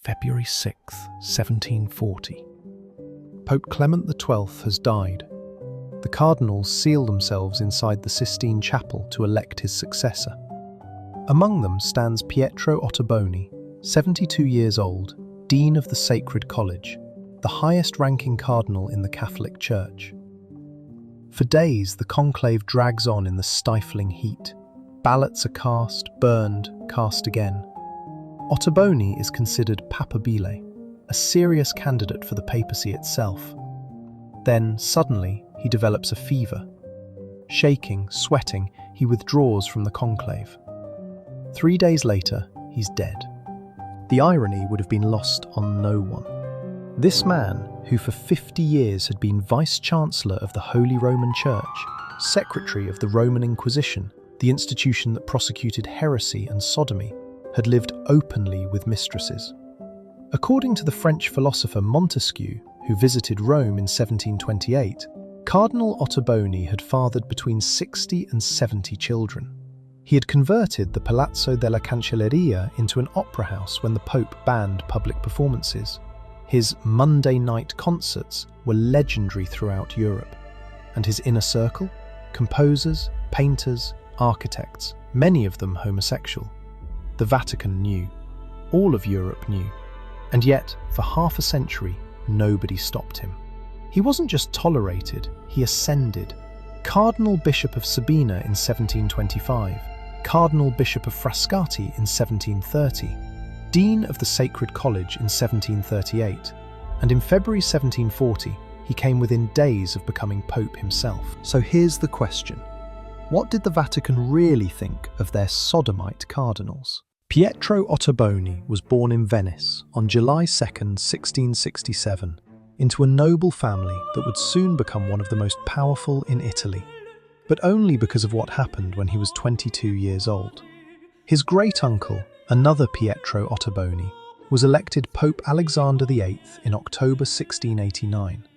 February 6, 1740. Pope Clement XII has died. The cardinals seal themselves inside the Sistine Chapel to elect his successor. Among them stands Pietro Ottoboni, 72 years old, Dean of the Sacred College, the highest-ranking cardinal in the Catholic Church. For days, the conclave drags on in the stifling heat. Ballots are cast, burned, cast again. Ottoboni is considered papabile, a serious candidate for the papacy itself. Then, suddenly, he develops a fever. Shaking, sweating, he withdraws from the conclave. 3 days later, he's dead. The irony would have been lost on no one. This man, who for 50 years had been Vice-Chancellor of the Holy Roman Church, Secretary of the Roman Inquisition, the institution that prosecuted heresy and sodomy, had lived openly with mistresses. According to the French philosopher Montesquieu, who visited Rome in 1728, Cardinal Ottoboni had fathered between 60 and 70 children. He had converted the Palazzo della Cancelleria into an opera house when the Pope banned public performances. His Monday night concerts were legendary throughout Europe. And his inner circle? Composers, painters, architects, many of them homosexual. The Vatican knew. All of Europe knew. And yet, for half a century, nobody stopped him. He wasn't just tolerated, he ascended. Cardinal Bishop of Sabina in 1725, Cardinal Bishop of Frascati in 1730, Dean of the Sacred College in 1738, and in February 1740, he came within days of becoming Pope himself. So here's the question. What did the Vatican really think of their sodomite cardinals? Pietro Ottoboni was born in Venice on July 2, 1667, into a noble family that would soon become one of the most powerful in Italy, but only because of what happened when he was 22 years old. His great-uncle, another Pietro Ottoboni, was elected Pope Alexander VIII in October 1689.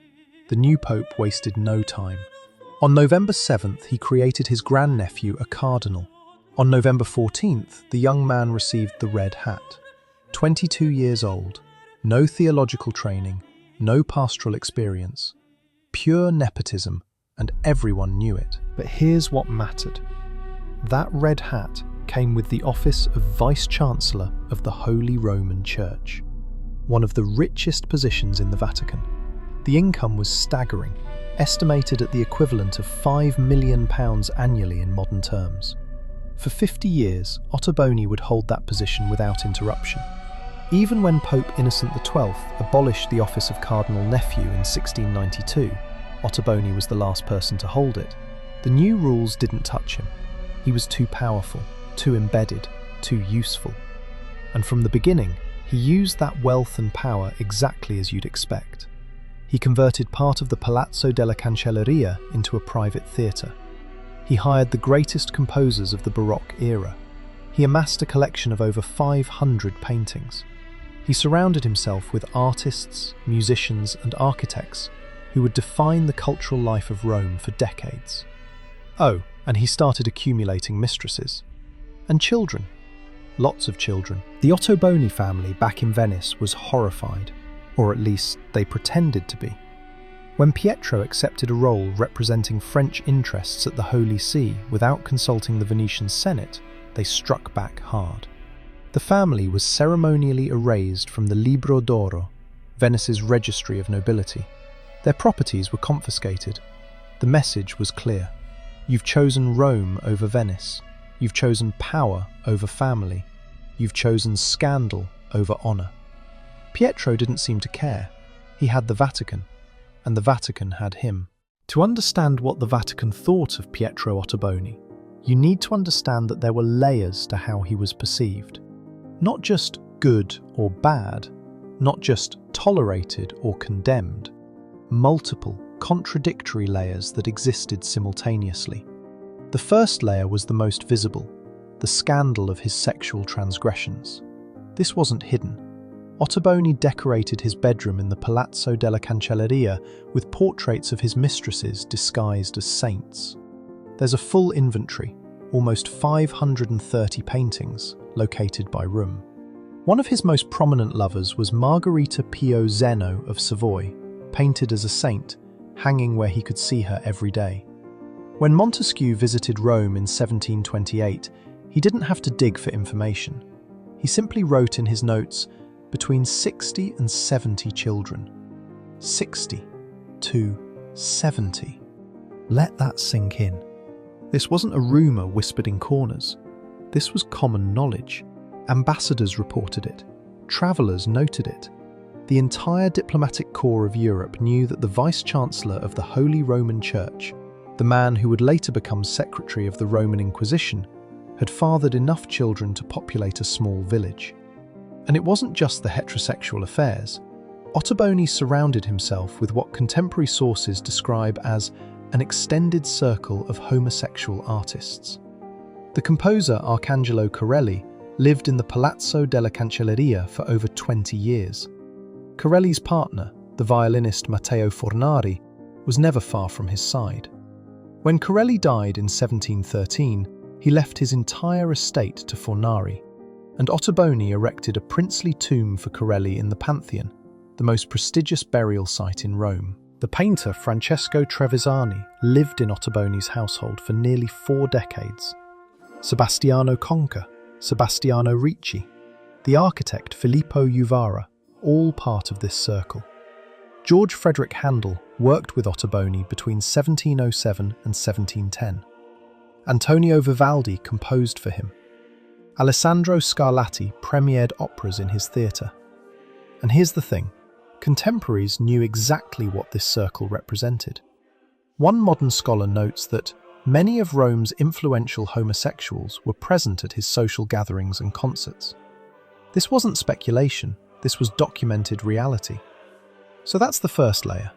The new pope wasted no time. On November 7th, he created his grandnephew a cardinal. On November 14th, the young man received the red hat. 22 years old, no theological training, no pastoral experience, pure nepotism, and everyone knew it. But here's what mattered. That red hat came with the office of Vice-Chancellor of the Holy Roman Church, one of the richest positions in the Vatican. The income was staggering, estimated at the equivalent of £5 million annually in modern terms. For 50 years, Ottoboni would hold that position without interruption. Even when Pope Innocent XII abolished the office of Cardinal Nephew in 1692, Ottoboni was the last person to hold it. The new rules didn't touch him. He was too powerful, too embedded, too useful. And from the beginning, he used that wealth and power exactly as you'd expect. He converted part of the Palazzo della Cancelleria into a private theatre. He hired the greatest composers of the Baroque era. He amassed a collection of over 500 paintings. He surrounded himself with artists, musicians, and architects who would define the cultural life of Rome for decades. Oh, and he started accumulating mistresses. And children. Lots of children. The Ottoboni family back in Venice was horrified, or at least they pretended to be. When Pietro accepted a role representing French interests at the Holy See without consulting the Venetian Senate, they struck back hard. The family was ceremonially erased from the Libro d'Oro, Venice's registry of nobility. Their properties were confiscated. The message was clear. You've chosen Rome over Venice. You've chosen power over family. You've chosen scandal over honour. Pietro didn't seem to care. He had the Vatican, and the Vatican had him. To understand what the Vatican thought of Pietro Ottoboni, you need to understand that there were layers to how he was perceived. Not just good or bad, not just tolerated or condemned, multiple, contradictory layers that existed simultaneously. The first layer was the most visible, the scandal of his sexual transgressions. This wasn't hidden. Ottoboni decorated his bedroom in the Palazzo della Cancelleria with portraits of his mistresses disguised as saints. There's a full inventory, almost 530 paintings, located by room. One of his most prominent lovers was Margherita Pio Zeno of Savoy, painted as a saint, hanging where he could see her every day. When Montesquieu visited Rome in 1728, he didn't have to dig for information. He simply wrote in his notes, between 60 and 70 children. 60 to 70. Let that sink in. This wasn't a rumour whispered in corners. This was common knowledge. Ambassadors reported it. Travellers noted it. The entire diplomatic corps of Europe knew that the Vice-Chancellor of the Holy Roman Church, the man who would later become Secretary of the Roman Inquisition, had fathered enough children to populate a small village. And it wasn't just the heterosexual affairs. Ottoboni surrounded himself with what contemporary sources describe as an extended circle of homosexual artists. The composer Arcangelo Corelli lived in the Palazzo della Cancelleria for over 20 years. Corelli's partner, the violinist Matteo Fornari, was never far from his side. When Corelli died in 1713, he left his entire estate to Fornari, and Ottoboni erected a princely tomb for Corelli in the Pantheon, the most prestigious burial site in Rome. The painter Francesco Trevisani lived in Ottoboni's household for nearly 4 decades. Sebastiano Conca, Sebastiano Ricci, the architect Filippo Juvara, all part of this circle. George Frederick Handel worked with Ottoboni between 1707 and 1710. Antonio Vivaldi composed for him. Alessandro Scarlatti premiered operas in his theatre. And here's the thing, contemporaries knew exactly what this circle represented. One modern scholar notes that many of Rome's influential homosexuals were present at his social gatherings and concerts. This wasn't speculation, this was documented reality. So that's the first layer.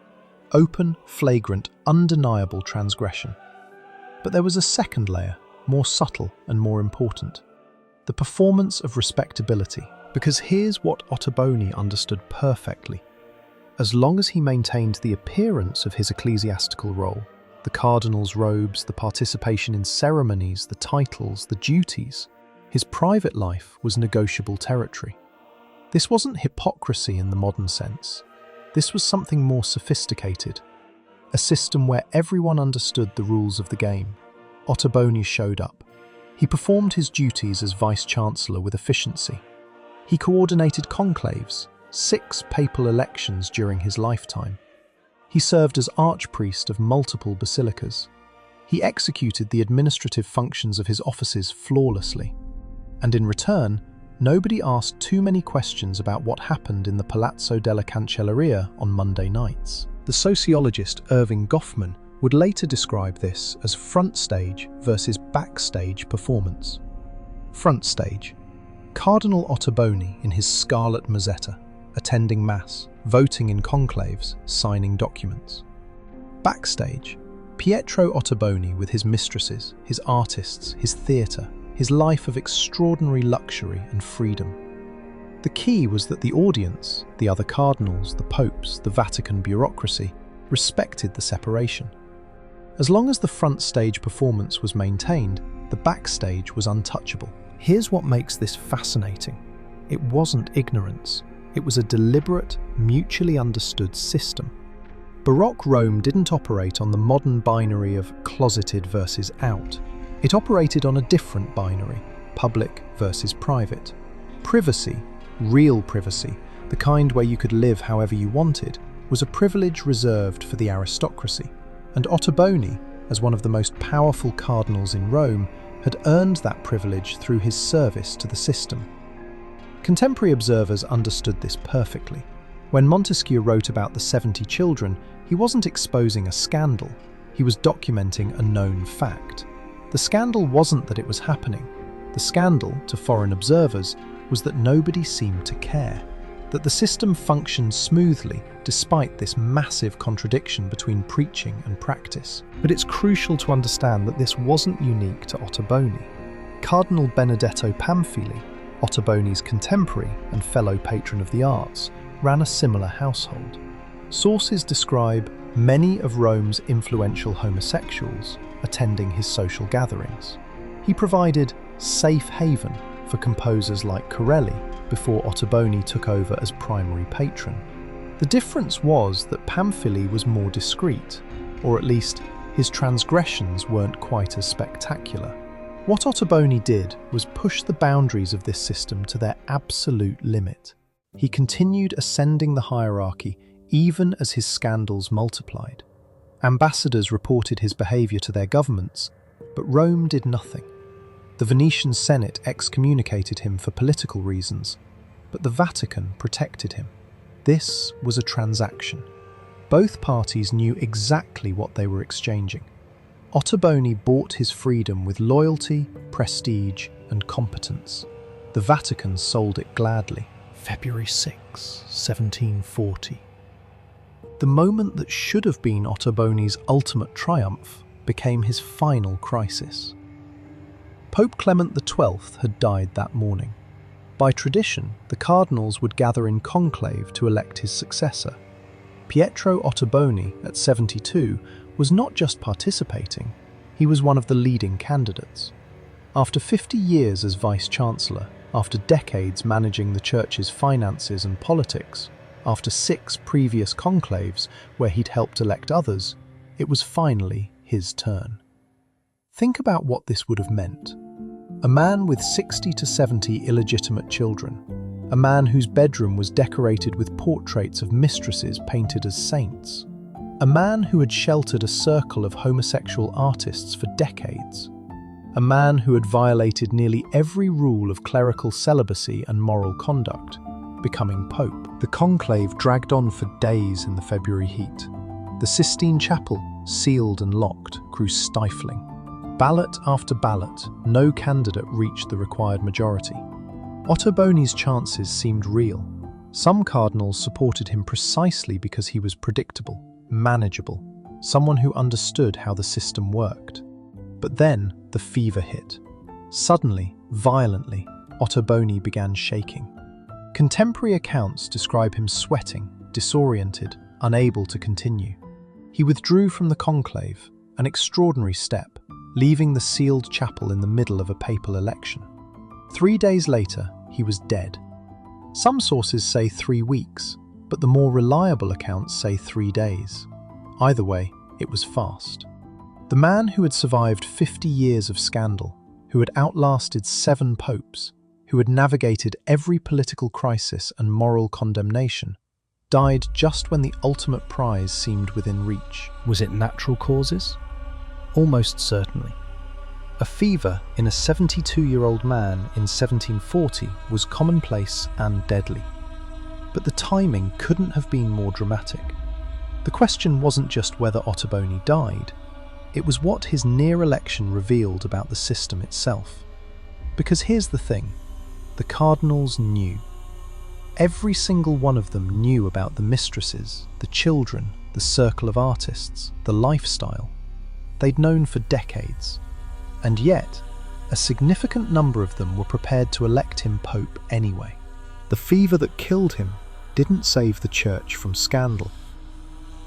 Open, flagrant, undeniable transgression. But there was a second layer, more subtle and more important. The performance of respectability. Because here's what Ottoboni understood perfectly. As long as he maintained the appearance of his ecclesiastical role, the cardinal's robes, the participation in ceremonies, the titles, the duties, his private life was negotiable territory. This wasn't hypocrisy in the modern sense. This was something more sophisticated, a system where everyone understood the rules of the game. Ottoboni showed up. He performed his duties as Vice-Chancellor with efficiency. He coordinated conclaves, 6 papal elections during his lifetime. He served as archpriest of multiple basilicas. He executed the administrative functions of his offices flawlessly. And in return, nobody asked too many questions about what happened in the Palazzo della Cancelleria on Monday nights. The sociologist Irving Goffman would later describe this as front stage versus backstage performance. Front stage. Cardinal Ottoboni in his scarlet mozzetta, attending Mass, voting in conclaves, signing documents. Backstage. Pietro Ottoboni with his mistresses, his artists, his theatre, his life of extraordinary luxury and freedom. The key was that the audience, the other cardinals, the popes, the Vatican bureaucracy, respected the separation. As long as the front stage performance was maintained, the backstage was untouchable. Here's what makes this fascinating. It wasn't ignorance. It was a deliberate, mutually understood system. Baroque Rome didn't operate on the modern binary of closeted versus out. It operated on a different binary, public versus private. Privacy, real privacy, the kind where you could live however you wanted, was a privilege reserved for the aristocracy. And Ottoboni, as one of the most powerful cardinals in Rome, had earned that privilege through his service to the system. Contemporary observers understood this perfectly. When Montesquieu wrote about the 70 children, he wasn't exposing a scandal, he was documenting a known fact. The scandal wasn't that it was happening. The scandal, to foreign observers, was that nobody seemed to care, that the system functioned smoothly despite this massive contradiction between preaching and practice. But it's crucial to understand that this wasn't unique to Ottoboni. Cardinal Benedetto Pamphili, Ottoboni's contemporary and fellow patron of the arts, ran a similar household. Sources describe many of Rome's influential homosexuals attending his social gatherings. He provided safe haven, for composers like Corelli before Ottoboni took over as primary patron. The difference was that Pamphili was more discreet, or at least his transgressions weren't quite as spectacular. What Ottoboni did was push the boundaries of this system to their absolute limit. He continued ascending the hierarchy even as his scandals multiplied. Ambassadors reported his behaviour to their governments, but Rome did nothing. The Venetian Senate excommunicated him for political reasons, but the Vatican protected him. This was a transaction. Both parties knew exactly what they were exchanging. Ottoboni bought his freedom with loyalty, prestige, and competence. The Vatican sold it gladly. February 6, 1740. The moment that should have been Ottoboni's ultimate triumph became his final crisis. Pope Clement XII had died that morning. By tradition, the cardinals would gather in conclave to elect his successor. Pietro Ottoboni, at 72, was not just participating, he was one of the leading candidates. After 50 years as Vice-Chancellor, after decades managing the Church's finances and politics, after 6 previous conclaves where he'd helped elect others, it was finally his turn. Think about what this would have meant. A man with 60 to 70 illegitimate children, a man whose bedroom was decorated with portraits of mistresses painted as saints, a man who had sheltered a circle of homosexual artists for decades, a man who had violated nearly every rule of clerical celibacy and moral conduct, becoming Pope. The conclave dragged on for days in the February heat. The Sistine Chapel, sealed and locked, grew stifling. Ballot after ballot, no candidate reached the required majority. Ottoboni's chances seemed real. Some cardinals supported him precisely because he was predictable, manageable, someone who understood how the system worked. But then the fever hit. Suddenly, violently, Ottoboni began shaking. Contemporary accounts describe him sweating, disoriented, unable to continue. He withdrew from the conclave, an extraordinary step, leaving the sealed chapel in the middle of a papal election. 3 days later, he was dead. Some sources say 3 weeks, but the more reliable accounts say 3 days. Either way, it was fast. The man who had survived 50 years of scandal, who had outlasted 7 popes, who had navigated every political crisis and moral condemnation, died just when the ultimate prize seemed within reach. Was it natural causes? Almost certainly. A fever in a 72-year-old man in 1740 was commonplace and deadly. But the timing couldn't have been more dramatic. The question wasn't just whether Ottoboni died, it was what his near election revealed about the system itself. Because here's the thing, the cardinals knew. Every single one of them knew about the mistresses, the children, the circle of artists, the lifestyle. They'd known for decades. And yet, a significant number of them were prepared to elect him Pope anyway. The fever that killed him didn't save the Church from scandal.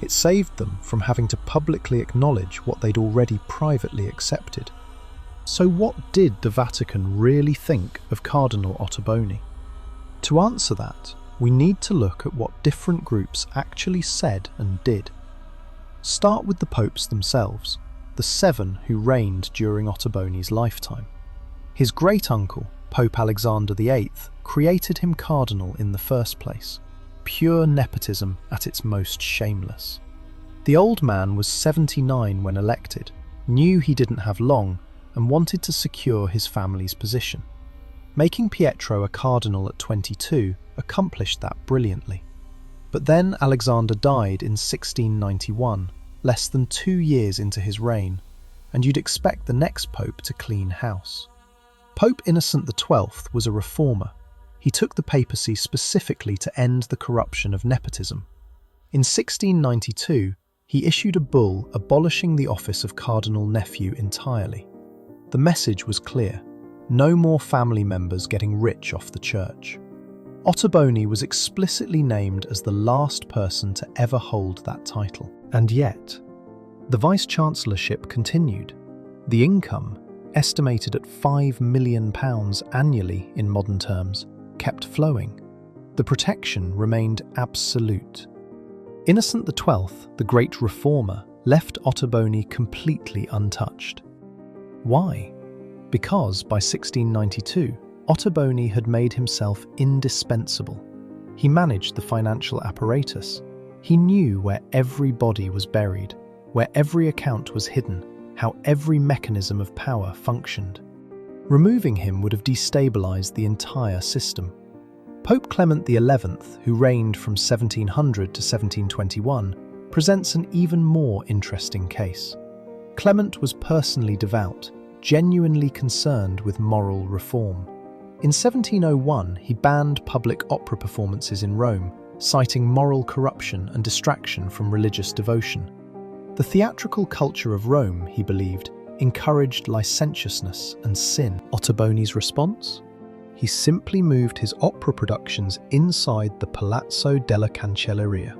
It saved them from having to publicly acknowledge what they'd already privately accepted. So what did the Vatican really think of Cardinal Ottoboni? To answer that, we need to look at what different groups actually said and did. Start with the popes themselves, the 7 who reigned during Ottoboni's lifetime. His great-uncle, Pope Alexander VIII, created him cardinal in the first place. Pure nepotism at its most shameless. The old man was 79 when elected, knew he didn't have long, and wanted to secure his family's position. Making Pietro a cardinal at 22 accomplished that brilliantly. But then Alexander died in 1691, less than 2 years into his reign, and you'd expect the next pope to clean house. Pope Innocent XII was a reformer. He took the papacy specifically to end the corruption of nepotism. In 1692, he issued a bull abolishing the office of cardinal nephew entirely. The message was clear: no more family members getting rich off the church. Ottoboni was explicitly named as the last person to ever hold that title. And yet, the vice-chancellorship continued. The income, estimated at £5 million annually in modern terms, kept flowing. The protection remained absolute. Innocent XII, the great reformer, left Ottoboni completely untouched. Why? Because by 1692, Ottoboni had made himself indispensable. He managed the financial apparatus. He knew where every body was buried, where every account was hidden, how every mechanism of power functioned. Removing him would have destabilized the entire system. Pope Clement XI, who reigned from 1700 to 1721, presents an even more interesting case. Clement was personally devout, genuinely concerned with moral reform. In 1701, he banned public opera performances in Rome, citing moral corruption and distraction from religious devotion. The theatrical culture of Rome, he believed, encouraged licentiousness and sin. Ottoboni's response? He simply moved his opera productions inside the Palazzo della Cancelleria.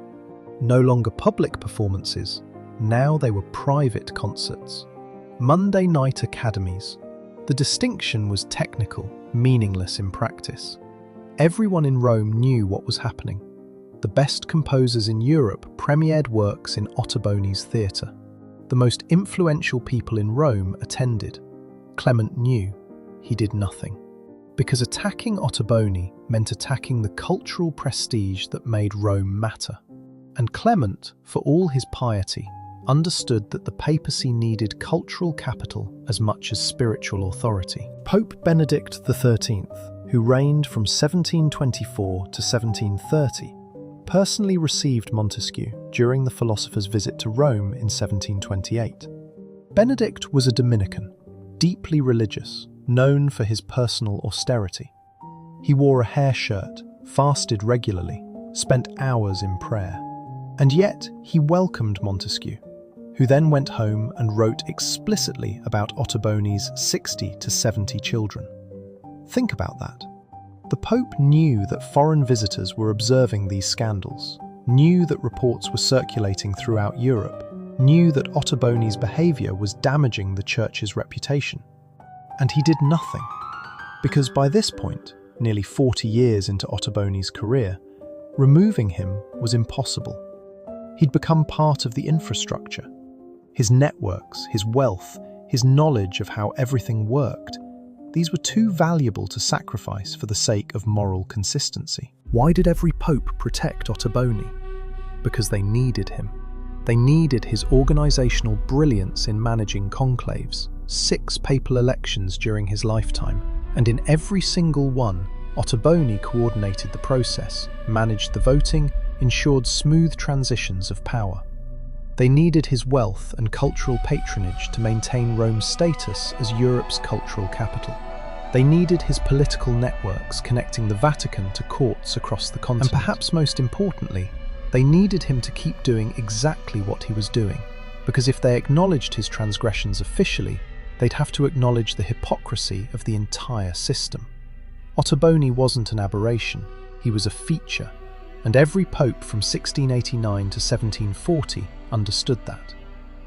No longer public performances, now they were private concerts. Monday night academies. The distinction was technical, meaningless in practice. Everyone in Rome knew what was happening. The best composers in Europe premiered works in Ottoboni's theatre. The most influential people in Rome attended. Clement knew. He did nothing. Because attacking Ottoboni meant attacking the cultural prestige that made Rome matter. And Clement, for all his piety, understood that the papacy needed cultural capital as much as spiritual authority. Pope Benedict XIII, who reigned from 1724 to 1730, personally received Montesquieu during the philosopher's visit to Rome in 1728. Benedict was a Dominican, deeply religious, known for his personal austerity. He wore a hair shirt, fasted regularly, spent hours in prayer. And yet he welcomed Montesquieu, who then went home and wrote explicitly about Ottoboni's 60 to 70 children. Think about that. The Pope knew that foreign visitors were observing these scandals, knew that reports were circulating throughout Europe, knew that Ottoboni's behaviour was damaging the Church's reputation. And he did nothing, because by this point, nearly 40 years into Ottoboni's career, removing him was impossible. He'd become part of the infrastructure. His networks, his wealth, his knowledge of how everything worked, these were too valuable to sacrifice for the sake of moral consistency. Why did every pope protect Ottoboni? Because they needed him. They needed his organizational brilliance in managing conclaves, 6 papal elections during his lifetime, and in every single one, Ottoboni coordinated the process, managed the voting, ensured smooth transitions of power. They needed his wealth and cultural patronage to maintain Rome's status as Europe's cultural capital. They needed his political networks connecting the Vatican to courts across the continent. And perhaps most importantly, they needed him to keep doing exactly what he was doing, because if they acknowledged his transgressions officially, they'd have to acknowledge the hypocrisy of the entire system. Ottoboni wasn't an aberration, he was a feature, and every pope from 1689 to 1740 understood that.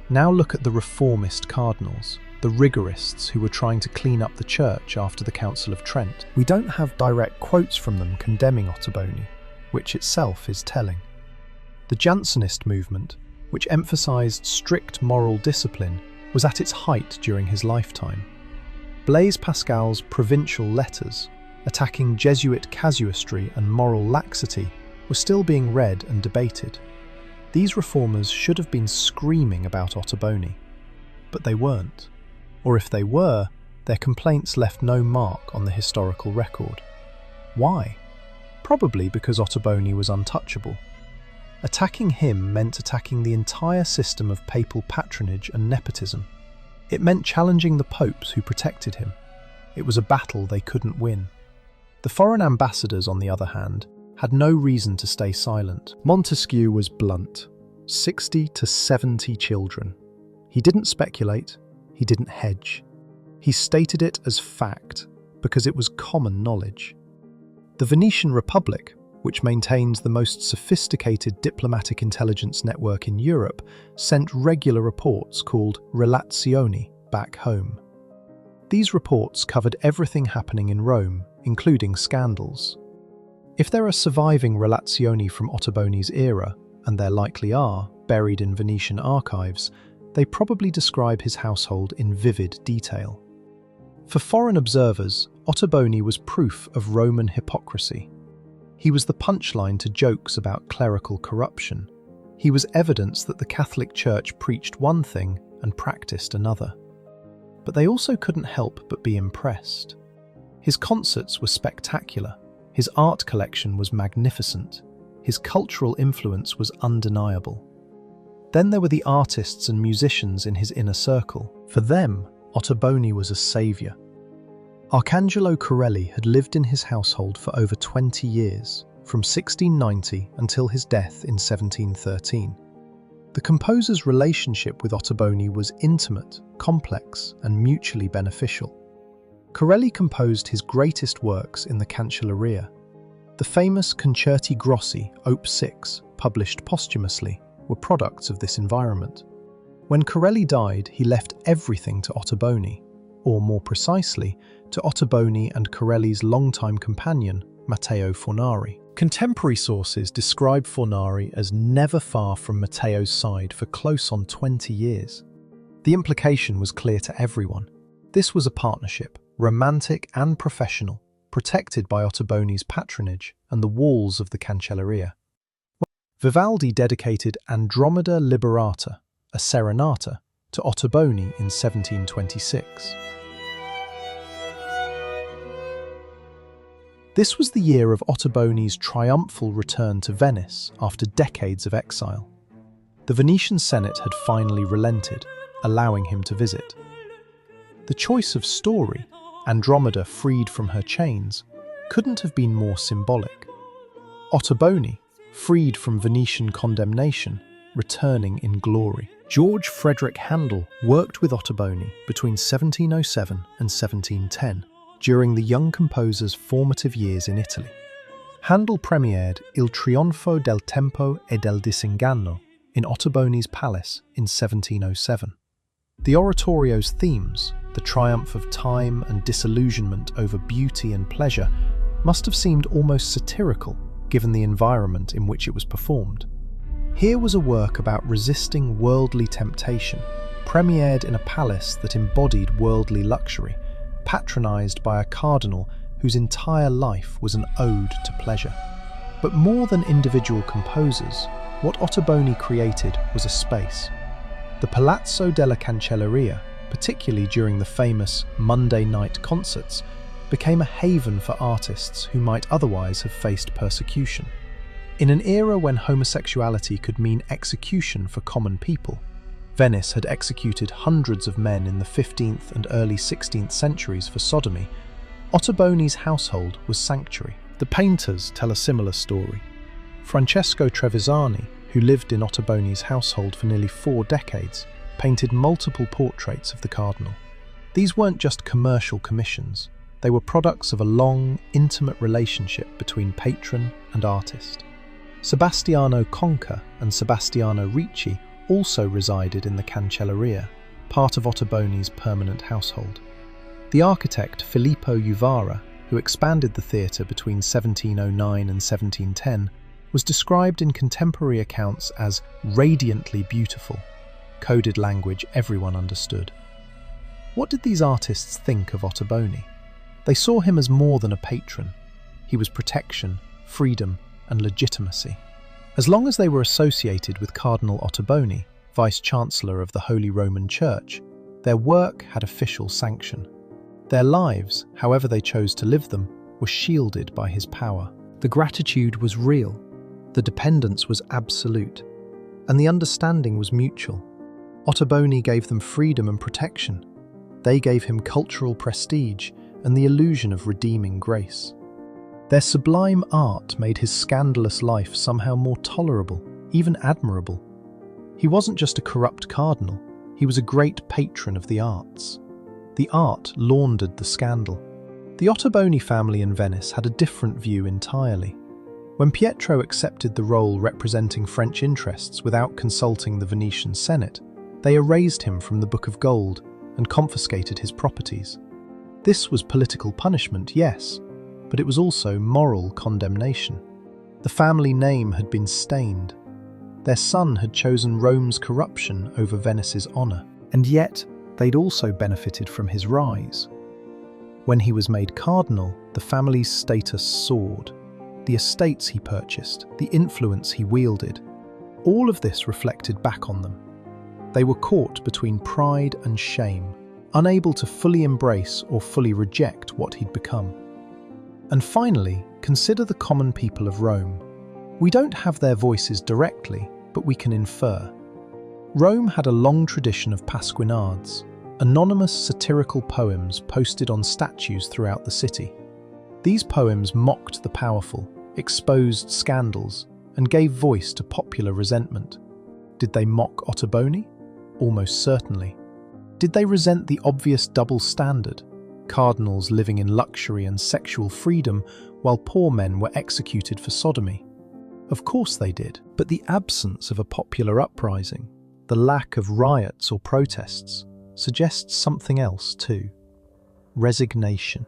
Now look at the reformist cardinals, the rigorists who were trying to clean up the church after the Council of Trent. We don't have direct quotes from them condemning Ottoboni, which itself is telling. The Jansenist movement, which emphasised strict moral discipline, was at its height during his lifetime. Blaise Pascal's provincial letters, attacking Jesuit casuistry and moral laxity, were still being read and debated. These reformers should have been screaming about Ottoboni, but they weren't. Or if they were, their complaints left no mark on the historical record. Why? Probably because Ottoboni was untouchable. Attacking him meant attacking the entire system of papal patronage and nepotism. It meant challenging the popes who protected him. It was a battle they couldn't win. The foreign ambassadors, on the other hand, had no reason to stay silent. Montesquieu was blunt. 60 to 70 children. He didn't speculate, he didn't hedge. He stated it as fact, because it was common knowledge. The Venetian Republic, which maintains the most sophisticated diplomatic intelligence network in Europe, sent regular reports called relazioni back home. These reports covered everything happening in Rome, including scandals. If there are surviving relazioni from Ottoboni's era, and there likely are, buried in Venetian archives, they probably describe his household in vivid detail. For foreign observers, Ottoboni was proof of Roman hypocrisy. He was the punchline to jokes about clerical corruption. He was evidence that the Catholic Church preached one thing and practiced another. But they also couldn't help but be impressed. His concerts were spectacular, his art collection was magnificent, his cultural influence was undeniable. Then there were the artists and musicians in his inner circle. For them, Ottoboni was a saviour. Arcangelo Corelli had lived in his household for over 20 years, from 1690 until his death in 1713. The composer's relationship with Ottoboni was intimate, complex, and mutually beneficial. Corelli composed his greatest works in the Cancelleria. The famous Concerti Grossi, Op. 6, published posthumously, were products of this environment. When Corelli died, he left everything to Ottoboni, or more precisely, to Ottoboni and Corelli's longtime companion, Matteo Fornari. Contemporary sources describe Fornari as never far from Matteo's side for close on 20 years. The implication was clear to everyone. This was a partnership, romantic and professional, protected by Ottoboni's patronage and the walls of the Cancelleria. Vivaldi dedicated Andromeda Liberata, a serenata, to Ottoboni in 1726. This was the year of Ottoboni's triumphal return to Venice after decades of exile. The Venetian Senate had finally relented, allowing him to visit. The choice of story, Andromeda freed from her chains, couldn't have been more symbolic. Ottoboni, freed from Venetian condemnation, returning in glory. George Frederick Handel worked with Ottoboni between 1707 and 1710, during the young composer's formative years in Italy. Handel premiered Il trionfo del tempo e del disinganno in Ottoboni's palace in 1707. The oratorio's themes, the triumph of time and disillusionment over beauty and pleasure, must have seemed almost satirical given the environment in which it was performed. Here was a work about resisting worldly temptation, premiered in a palace that embodied worldly luxury, patronised by a cardinal whose entire life was an ode to pleasure. But more than individual composers, what Ottoboni created was a space. The Palazzo della Cancelleria, particularly during the famous Monday night concerts, became a haven for artists who might otherwise have faced persecution. In an era when homosexuality could mean execution for common people, Venice had executed hundreds of men in the 15th and early 16th centuries for sodomy. Ottoboni's household was sanctuary. The painters tell a similar story. Francesco Trevisani, who lived in Ottoboni's household for nearly 4 decades, painted multiple portraits of the cardinal. These weren't just commercial commissions. They were products of a long, intimate relationship between patron and artist. Sebastiano Conca and Sebastiano Ricci also resided in the Cancelleria, part of Ottoboni's permanent household. The architect Filippo Uvara, who expanded the theatre between 1709 and 1710, was described in contemporary accounts as radiantly beautiful, coded language everyone understood. What did these artists think of Ottoboni? They saw him as more than a patron. He was protection, freedom, and legitimacy. As long as they were associated with Cardinal Ottoboni, Vice-Chancellor of the Holy Roman Church, their work had official sanction. Their lives, however they chose to live them, were shielded by his power. The gratitude was real, the dependence was absolute, and the understanding was mutual. Ottoboni gave them freedom and protection. They gave him cultural prestige and the illusion of redeeming grace. Their sublime art made his scandalous life somehow more tolerable, even admirable. He wasn't just a corrupt cardinal, he was a great patron of the arts. The art laundered the scandal. The Ottoboni family in Venice had a different view entirely. When Pietro accepted the role representing French interests without consulting the Venetian Senate, they erased him from the Book of Gold and confiscated his properties. This was political punishment, yes, but it was also moral condemnation. The family name had been stained. Their son had chosen Rome's corruption over Venice's honour, and yet they'd also benefited from his rise. When he was made cardinal, the family's status soared. The estates he purchased, the influence he wielded, all of this reflected back on them. They were caught between pride and shame, unable to fully embrace or fully reject what he'd become. And finally, consider the common people of Rome. We don't have their voices directly, but we can infer. Rome had a long tradition of pasquinades, anonymous satirical poems posted on statues throughout the city. These poems mocked the powerful, exposed scandals, and gave voice to popular resentment. Did they mock Ottoboni? Almost certainly. Did they resent the obvious double standard? Cardinals living in luxury and sexual freedom while poor men were executed for sodomy? Of course they did, but the absence of a popular uprising, the lack of riots or protests, suggests something else too. Resignation.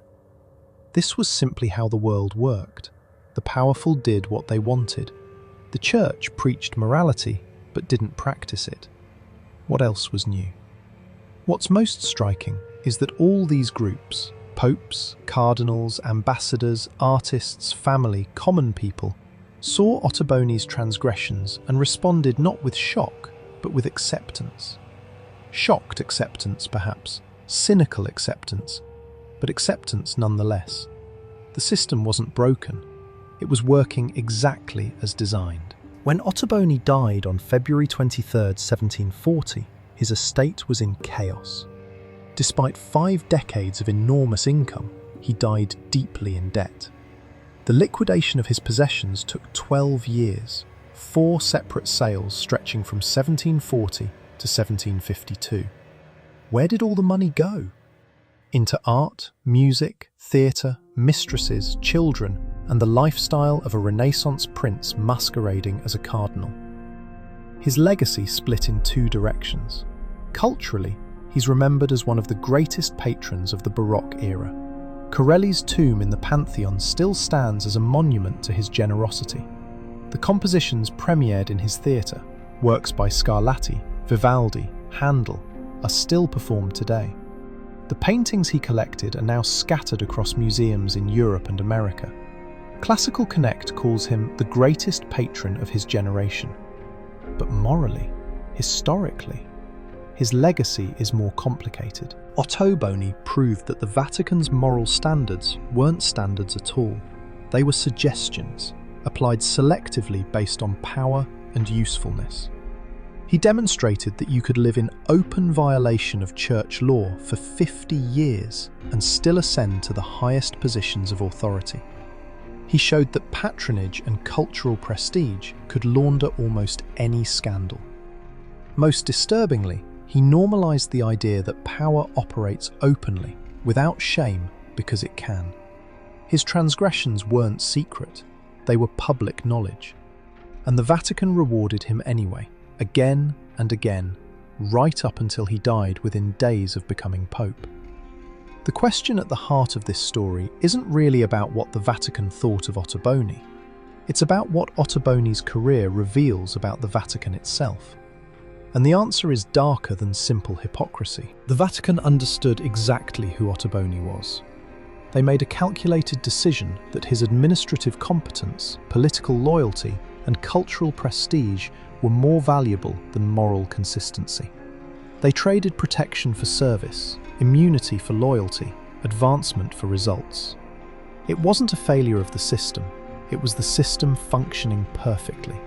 This was simply how the world worked. The powerful did what they wanted. The church preached morality, but didn't practice it. What else was new? What's most striking is that all these groups, popes, cardinals, ambassadors, artists, family, common people, saw Ottoboni's transgressions and responded not with shock, but with acceptance. Shocked acceptance, perhaps, cynical acceptance, but acceptance nonetheless. The system wasn't broken. It was working exactly as designed. When Ottoboni died on February 23, 1740, his estate was in chaos. Despite 5 decades of enormous income, he died deeply in debt. The liquidation of his possessions took 12 years, 4 separate sales stretching from 1740 to 1752. Where did all the money go? Into art, music, theatre, mistresses, children, and the lifestyle of a Renaissance prince masquerading as a cardinal. His legacy split in 2 directions. Culturally, he's remembered as one of the greatest patrons of the Baroque era. Corelli's tomb in the Pantheon still stands as a monument to his generosity. The compositions premiered in his theatre, works by Scarlatti, Vivaldi, Handel, are still performed today. The paintings he collected are now scattered across museums in Europe and America. Classical Connect calls him the greatest patron of his generation. But morally, historically, his legacy is more complicated. Ottoboni proved that the Vatican's moral standards weren't standards at all. They were suggestions, applied selectively based on power and usefulness. He demonstrated that you could live in open violation of church law for 50 years and still ascend to the highest positions of authority. He showed that patronage and cultural prestige could launder almost any scandal. Most disturbingly, he normalized the idea that power operates openly, without shame, because it can. His transgressions weren't secret, they were public knowledge. And the Vatican rewarded him anyway, again and again, right up until he died within days of becoming Pope. The question at the heart of this story isn't really about what the Vatican thought of Ottoboni. It's about what Ottoboni's career reveals about the Vatican itself. And the answer is darker than simple hypocrisy. The Vatican understood exactly who Ottoboni was. They made a calculated decision that his administrative competence, political loyalty, and cultural prestige were more valuable than moral consistency. They traded protection for service, immunity for loyalty, advancement for results. It wasn't a failure of the system, it was the system functioning perfectly.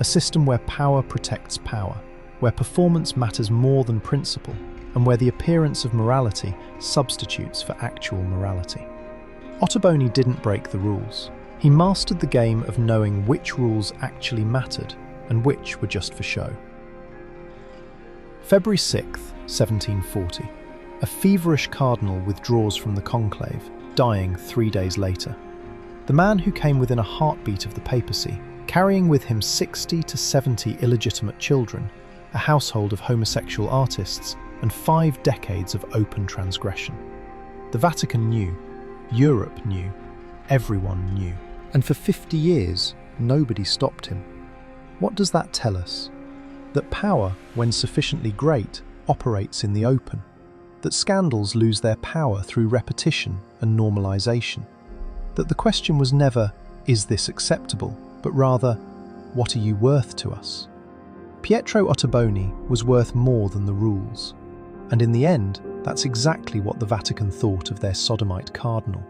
A system where power protects power, where performance matters more than principle, and where the appearance of morality substitutes for actual morality. Ottoboni didn't break the rules. He mastered the game of knowing which rules actually mattered and which were just for show. February 6th, 1740. A feverish cardinal withdraws from the conclave, dying 3 days later. The man who came within a heartbeat of the papacy, carrying with him 60 to 70 illegitimate children, a household of homosexual artists, and 5 decades of open transgression. The Vatican knew, Europe knew, everyone knew. And for 50 years, nobody stopped him. What does that tell us? That power, when sufficiently great, operates in the open. That scandals lose their power through repetition and normalization. That the question was never, is this acceptable, but rather, what are you worth to us? Pietro Ottoboni was worth more than the rules. And in the end, that's exactly what the Vatican thought of their sodomite cardinal.